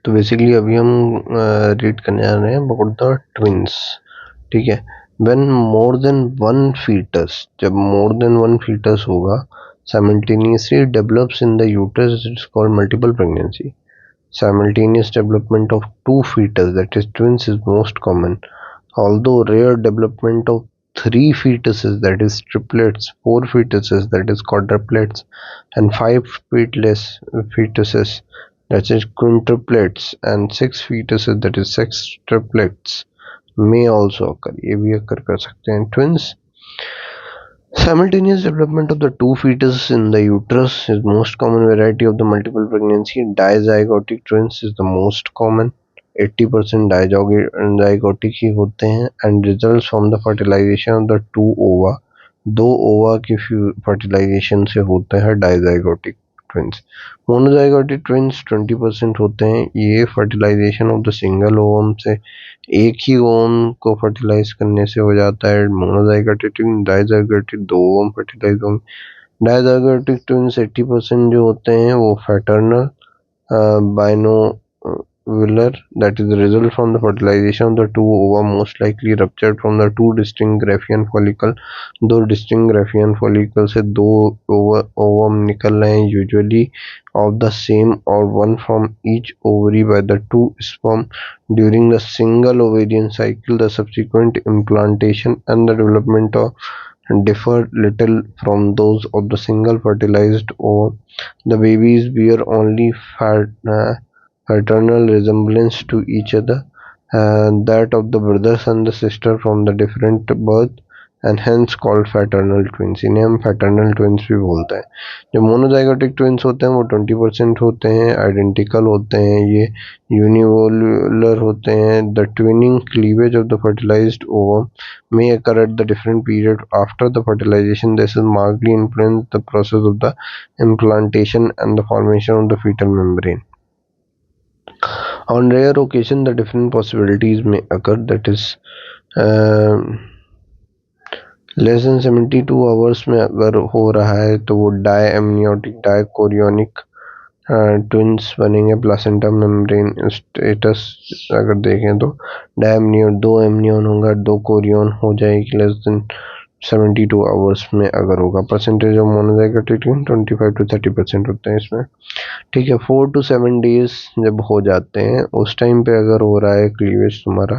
तो बेसिकली अभी हम रीड करने जा रहे हैं अबाउट द ट्विंस। ठीक है, when more than one foetus, जब मोर देन वन फीटस होगा simultaneously develops in the uterus, it's called multiple pregnancy. Simultaneous development of two fetus, that is twins, is most common, although rare development of three fetuses, that is triplets, four fetuses, that is quadruplets, and five fetuses, that is quintuplets, and six fetuses, that is sextuplets, may also occur, ये भी occur कर सकते हैं twins. Simultaneous development of the two fetus in the uterus is most common variety of the multiple pregnancy. Dizygotic twins is the most common. 80% dizygotic ही होते हैं and results from the fertilization of the two ova. दो ओवा के fertilisation से होते हैं dizygotic twins. Monozygotic twins 20% होते हैं, ये fertilization of the single ovum से, एक ही ओवम को फर्टिलाइज करने से हो जाता है। मोनोजाइगोटिक ट्विन, डाइजाइगोटिक दो ओवम फर्टिलाइज होंगे। डाइजाइगोटिक ट्विन्स 80% जो होते हैं वो फैटर्नल binovillous, that is the result from the fertilization of the two ova, most likely ruptured from the two distinct Graafian follicle। दो distinct Graafian follicle से दो ovum निकल रहे हैं, usually of the same or one from each ovary by the two sperm during the single ovarian cycle. The subsequent implantation and the development of differ little from those of the single fertilized ovum. The babies bear only fraternal resemblance to each other, that of the brothers and the sister from the different birth, and hence called fraternal twins। इन्हें हम fraternal twins भी बोलते हैं। जो monozygotic twins होते हैं वो 20% होते हैं, आइडेंटिकल होते हैं, ये यूनिवोल्युलर होते हैं। The twinning cleavage of the fertilized ovum may occur at the different period after the fertilization. This is markedly influence the process of the implantation and the formation of the fetal membrane. On rare occasion, the different possibilities may occur, that is less than 72 hours में अगर हो रहा है तो वो di amniotic di chorionic twins बनेंगे। Placenta membrane status अगर देखें तो डाई एमनियोन, दो एमनियोन होगा, दो कोरियोन हो जाएगी लेस देन 72 आवर्स में अगर होगा। Percentage of monozygotic twin 25 to 30% होते हैं इसमें। ठीक है, 4 to 7 डेज जब हो जाते हैं उस टाइम पे अगर हो रहा है क्लीवेज तुम्हारा,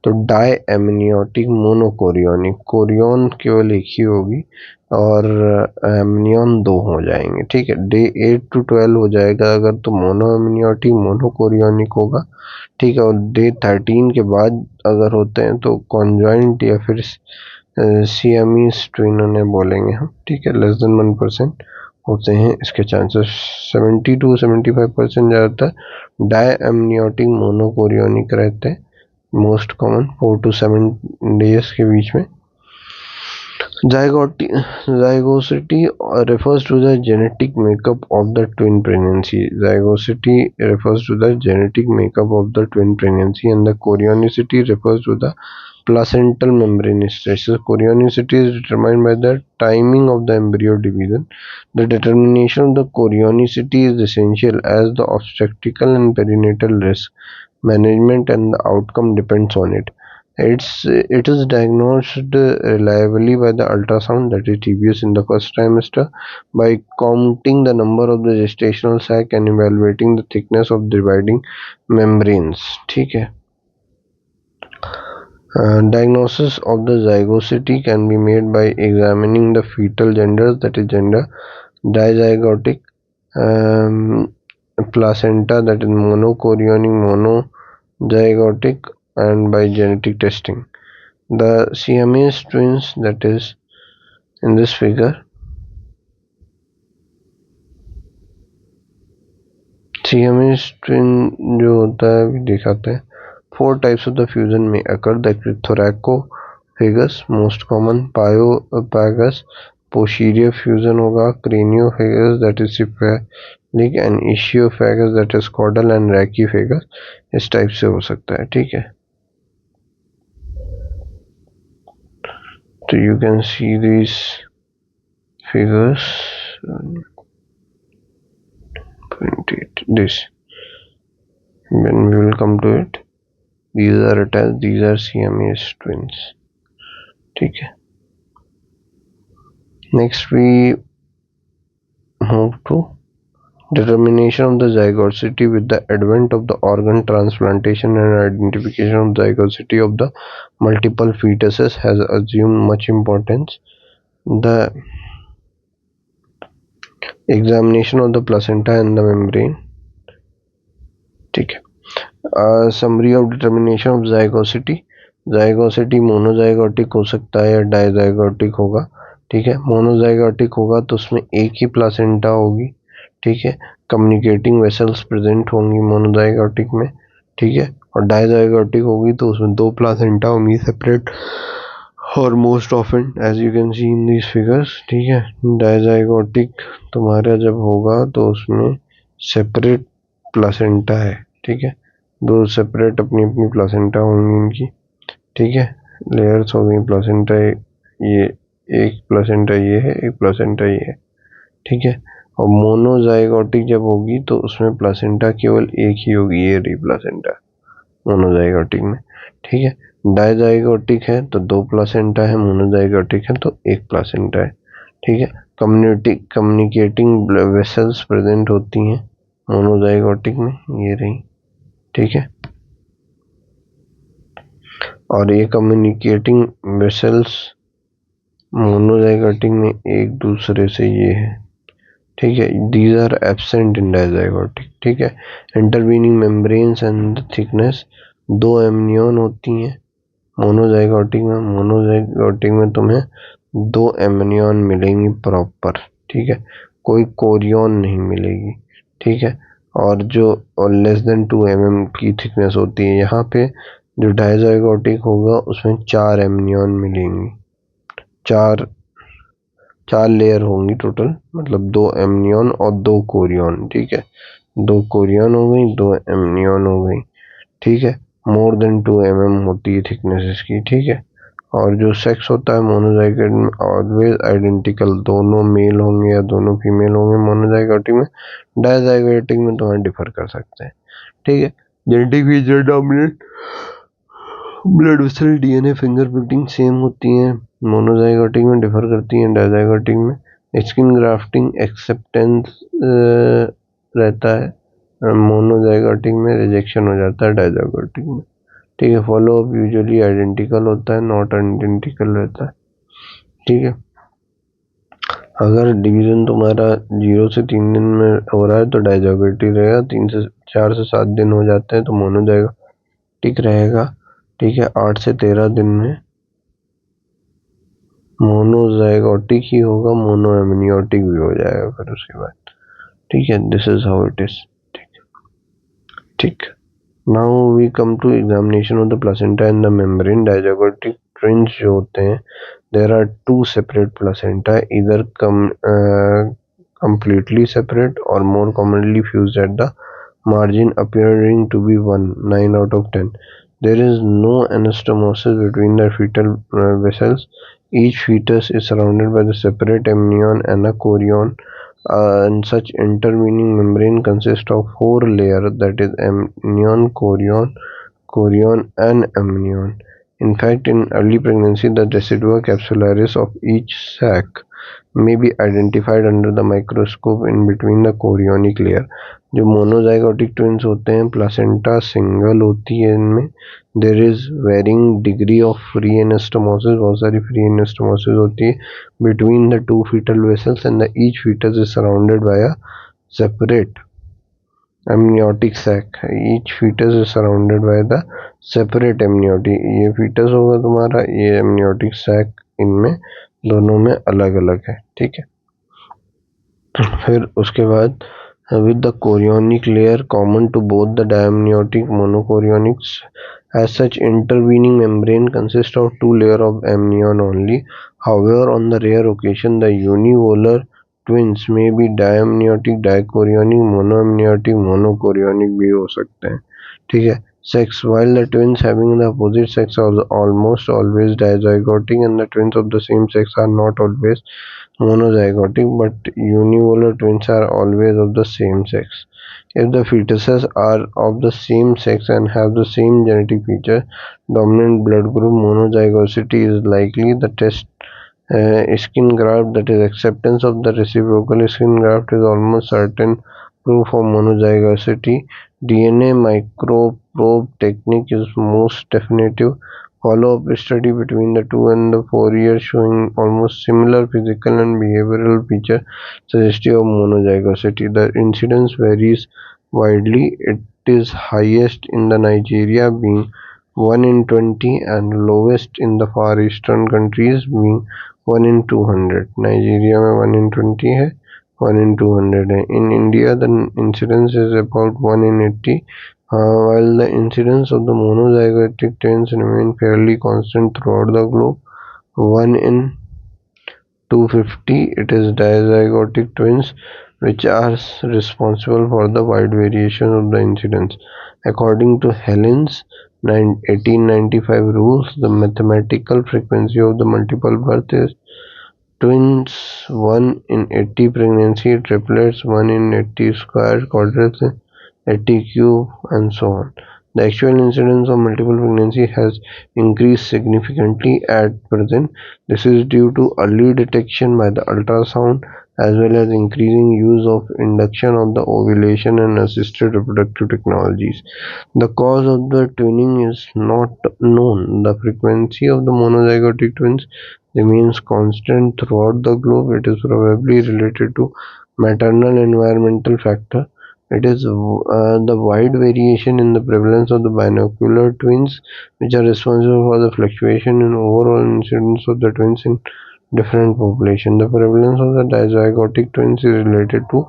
तो डाई एमनियोटिक मोनोकोरियोनिक, कोरियोन केवल एक ही होगी और एमनियोन दो हो जाएंगे। ठीक है, डे 8 to 12 हो जाएगा अगर तो मोनो एमनियोटिक मोनोकोरियोनिक होगा। ठीक है, और डे 13 के बाद अगर होते हैं तो कॉन्जॉइंट या फिर सियामीज ट्विन उन्हें बोलेंगे हम। ठीक है, लेस देन 1% होते हैं इसके चांसेस। 70 to 75% ज़्यादातर डाई एमनियोटिक मोनोकोरियोनिक रहते हैं, मोस्ट कॉमन 4 to 7 डेज के बीच में। Zygosity refers to the genetic makeup of the twin pregnancy. Zygosity refers to the genetic makeup of the twin pregnancy, and the chorionicity refers to the placental membrane stresses. Chorionicity is determined by the timing of the embryo division. The determination of the chorionicity is essential as the obstetrical and perinatal risk management and the outcome depends on it. It is diagnosed reliably by the ultrasound, that is TBS, in the first trimester by counting the number of the gestational sac and evaluating the thickness of dividing membranes। ठीक है, diagnosis of the zygosity can be made by examining the fetal genders, that is gender, dizygotic, placenta, that is monochorionic, monozygotic, and by genetic testing. The Siamese twins, that is in this figure, Siamese twin जो होता है अभी दिखाते हैं। 4 types of the fusion may occur, the thoracophagous most common, pyophagus, posterior fusion होगा, craniophagous, that is cephalic, and ischiophagous, that is caudal, and rachyphagus इस type से हो सकता है। ठीक है, so you can see these figures, this when we will come to it. These are attached, these are Siamese twins. ठीक है. Next we move to determination of the zygosity with the advent of the organ transplantation and identification of zygosity of the multiple fetuses has assumed much importance. The examination of the placenta and the membrane. ठीक है. Summary of determination of zygosity. Zygosity monozygotic हो सकता है या dizygotic होगा. ठीक है. Monozygotic होगा तो उसमें एक ही प्लासेंटा होगी. ठीक है. कम्युनिकेटिंग वेसल्स प्रेजेंट होंगी मोनोजाइगोटिक में. ठीक है. और डाइजाइगोटिक होगी तो उसमें दो प्लासेंटा होंगी सेपरेट और most often as you can see in these figures. ठीक है. डाइजाइगोटिक तुम्हारा जब होगा तो उसमें सेपरेट प्लासेंटा है. ठीक है. दो सेपरेट अपनी अपनी प्लासेंटा होंगी इनकी. ठीक है. लेयर्स हो गई प्लासेंटा. ये एक प्लासेंटा ये है, एक प्लासेंटा ये है. ठीक है. और मोनोजाइगोटिक जब होगी तो उसमें प्लासेंटा केवल एक ही होगी, ये रही प्लासेंटा मोनोजाइगोटिक में. ठीक है. डाइजाइगोटिक है तो दो प्लासेंटा है, मोनोजाइगोटिक है तो एक प्लासेंटा है. ठीक है. कम्युनिकेटिंग वेसल्स प्रेजेंट होती हैं मोनोजाइगोटिक में, ये रही. ठीक है. और ये कम्युनिकेटिंग वेसल्स मोनोजाइगोटिक में एक दूसरे से ये है. ठीक है. These are absent in dizygotic. ठीक है. इंटरवीनिंग मेम्ब्रेन्स एंड थिकनेस, दो एमनियन होती हैं मोनोजाइगोटिक में. मोनोजाइगोटिक में तुम्हें दो एमनियन मिलेंगी प्रॉपर. ठीक है. कोई कोरियन नहीं मिलेगी. ठीक है. और जो लेस देन 2 mm की थिकनेस होती है. यहाँ पे जो डाइजाइगोटिक होगा उसमें 4 एमनियन मिलेंगी. चार लेयर होंगी टोटल, मतलब 2 एमनियन और 2 कोरियन. ठीक है. 2 कोरियन हो गई, 2 एमनियन हो गई. ठीक है. मोर देन 2 mm होती है थिकनेस इसकी. ठीक है. और जो सेक्स होता है मोनोजाइगोट में ऑलवेज आइडेंटिकल, दोनों मेल होंगे या दोनों फीमेल होंगे मोनोजाइगोटिक में. डाइजाइगोटिक में तुम्हारा डिफर कर सकते हैं. ठीक है. Genetic feature dominant blood vessel DNA fingerprinting same होती हैं, मोनोजाइगोटिक में डिफर करती हैं डाइजाइगोटिक में. स्किन ग्राफ्टिंग एक्सेप्टेंस रहता है मोनोजाइगोटिक में, रिजेक्शन हो जाता है डाइजाइगोटिक में. ठीक है. फॉलो अप यूजुअली आइडेंटिकल होता है, नॉट आइडेंटिकल रहता है. ठीक है. अगर डिवीजन तुम्हारा 0 से 3 दिन में हो रहा है तो डाइजाइगोटिक रहेगा. 4 से 7 दिन हो जाते हैं तो मोनोजाइगोटिक रहेगा. ठीक है. 8 से 13 दिन में मोनोजाइगोटिक ही होगा, मोनोएमनियोटिक भी हो जाएगा फिर उसके बाद. ठीक है. This is how it is. ठीक. Now we come to examination of the placenta and the membrane. Dizygotic twins जो होते हैं, देयर आर 2 सेपरेट प्लासेंटा, इधर completely separate or more commonly fused at the margin, appearing to be 9 out of 10. There is no anastomosis between the fetal vessels. Each fetus is surrounded by the separate amnion and a chorion, and such intervening membrane consists of 4 layers, that is amnion, chorion and amnion. In fact, in early pregnancy, the decidua capsularis of each sac may be identified under the microscope in between the chorionic layer. जो monozygotic twins होते हैं, placenta single होती है इनमें. There is varying degree of free anastomosis, बहुत सारी free anastomosis होती है between the two fetal vessels, and each fetus is surrounded by a separate amniotic sac. Each fetus is surrounded by the separate amniotic. ये fetus होगा तुम्हारा, ये amniotic sac इनमें दोनों में अलग अलग है. ठीक है. फिर उसके बाद with the chorionic layer common to both the diamniotic monochorionics. As such, intervening membrane consists of 2 layers of amnion only. However, on the rare occasion, the univolar twins may be diamniotic, dichorionic, monoamniotic, monochorionic भी हो सकते हैं. ठीक है. Sex. While the twins having the opposite sex are almost always dizygotic, and the twins of the same sex are not always monozygotic, but univolar twins are always of the same sex. If the fetuses are of the same sex and have the same genetic feature, dominant blood group monozygosity is likely. The test skin graft, that is acceptance of the reciprocal skin graft, is almost certain proof of monozygosity. DNA microprobe technique is most definitive. Follow-up study between the 2 and 4 years showing almost similar physical and behavioral features suggestive of monozygosity. The incidence varies widely. It is highest in the Nigeria, being 1 in 20, and lowest in the Far Eastern countries, being 1 in 200. Nigeria में 1 in 20 है, 1 in 200 है. In India, the incidence is about 1 in 80. While the incidence of the monozygotic twins remain fairly constant throughout the globe, 1 in 250, it is dizygotic twins which are responsible for the wide variation of the incidence. According to Helens' 1895 rules, the mathematical frequency of the multiple birth is twins 1 in 80, pregnancy, triplets 1 in 80 square, quadrants 80 cube, and so on. The actual incidence of multiple pregnancy has increased significantly at present. This is due to early detection by the ultrasound as well as increasing use of induction of the ovulation and assisted reproductive technologies. The cause of the twinning is not known. The frequency of the monozygotic twins remains constant throughout the globe. It is probably related to maternal environmental factor. It is the wide variation in the prevalence of the binocular twins which are responsible for the fluctuation in overall incidence of the twins in different populations. The prevalence of the dizygotic twins is related to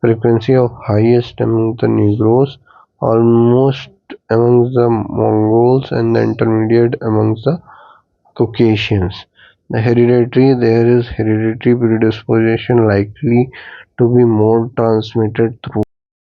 frequency of highest among the Negroes, almost amongst the Mongols, and the intermediate amongst the Caucasians. There is hereditary predisposition likely to be more transmitted through